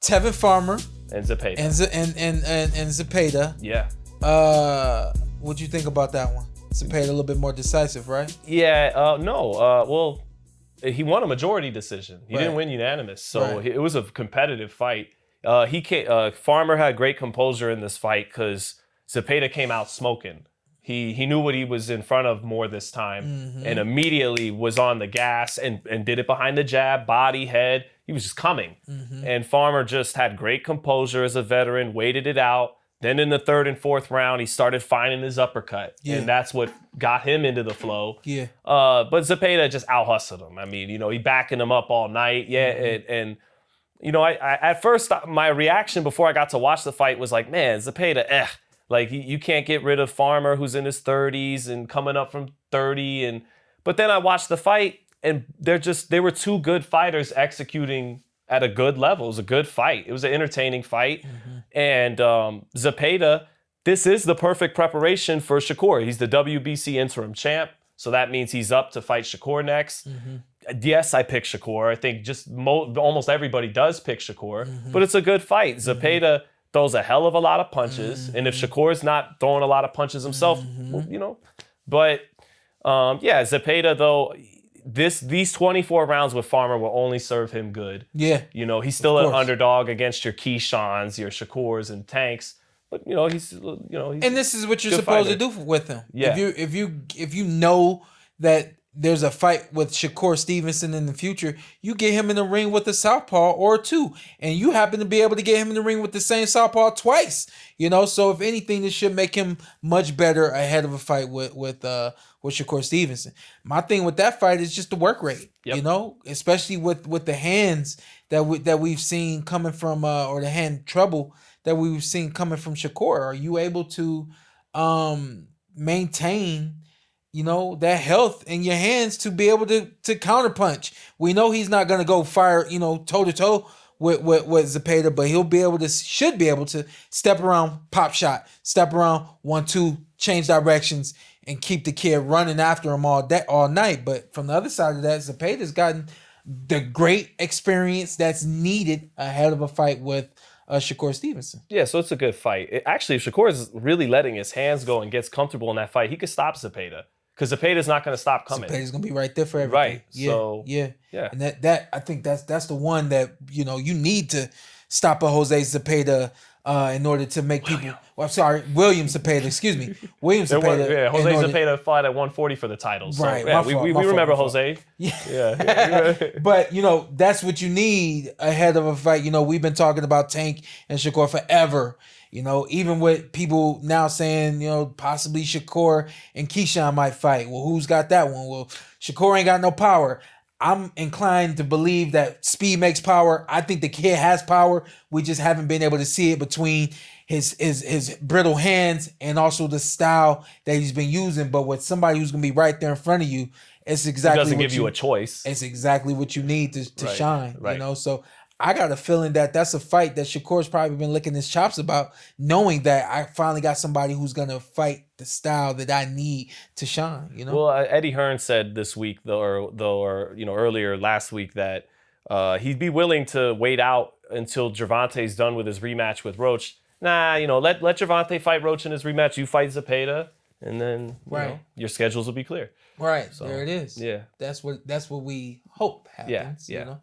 Tevin Farmer and Zepeda. And Zepeda. Yeah. What'd you think about that one? Zepeda a little bit more decisive, right? Yeah. No. Well, he won a majority decision. He didn't win unanimous, so it was a competitive fight. Farmer had great composure in this fight because Zepeda came out smoking. He knew what he was in front of more this time, and immediately was on the gas and did it behind the jab, body, head. He was just coming. And Farmer just had great composure as a veteran, waited it out. Then in the third and fourth round, he started finding his uppercut, and that's what got him into the flow. Yeah. But Zepeda just out-hustled him. I mean, he backing him up all night. Yeah, and I at first, my reaction before I got to watch the fight was like, man, Zepeda, Like, you can't get rid of Farmer, who's in his 30s and coming up from 30. But then I watched the fight, and they were two good fighters executing at a good level. It was a good fight. It was an entertaining fight. And Zepeda, this is the perfect preparation for Shakur. He's the WBC interim champ, so that means he's up to fight Shakur next. Yes, I pick Shakur. I think just almost everybody does pick Shakur, but it's a good fight. Zepeda throws a hell of a lot of punches, and if Shakur's not throwing a lot of punches himself, But Zepeda though, these 24 rounds with Farmer will only serve him good. Yeah, he's still an underdog against your Keishans, your Shakurs, and Tanks. But he's and this is what you're supposed to do with him. Yeah. If you know that there's a fight with Shakur Stevenson in the future, you get him in the ring with a southpaw or two, and you happen to be able to get him in the ring with the same southpaw twice. So if anything, this should make him much better ahead of a fight with Shakur Stevenson. My thing with that fight is just the work rate. Especially with the hands that we've seen coming from or the hand trouble that we've seen coming from Shakur. Are you able to maintain that health in your hands to be able to counterpunch? We know he's not going to go fire, toe to toe with Zepeda, but should be able to step around, pop shot, step around, 1-2, change directions, and keep the kid running after him all night. But from the other side of that, Zepeda's gotten the great experience that's needed ahead of a fight with Shakur Stevenson. Yeah, so it's a good fight. Actually, if Shakur is really letting his hands go and gets comfortable in that fight, he could stop Zepeda. Because Zepeda's not going to stop coming. Zepeda's going to be right there for everything. Right. Yeah. And that I think that's the one that you need to stop a Jose Zepeda in order to make people. Well, I'm sorry, William Zepeda. Excuse me, William Zepeda. Jose Zepeda fought at 140 for the title. So, right. Yeah, we remember Jose. Yeah. But that's what you need ahead of a fight. We've been talking about Tank and Shakur forever. Even with people now saying, possibly Shakur and Keishan might fight. Well, who's got that one? Well, Shakur ain't got no power. I'm inclined to believe that speed makes power. I think the kid has power. We just haven't been able to see it between his brittle hands and also the style that he's been using. But with somebody who's going to be right there in front of you, it's exactly it doesn't give you a choice. It's exactly what you need to shine. Right. So I got a feeling that that's a fight that Shakur's probably been licking his chops about, knowing that I finally got somebody who's going to fight the style that I need to shine, Well, Eddie Hearn said this week, or earlier last week, that he'd be willing to wait out until Gervonta's done with his rematch with Roach. Nah, let Gervonta fight Roach in his rematch. You fight Zepeda, and then your schedules will be clear. Right. So, there it is. Yeah. That's what we hope happens. Yeah.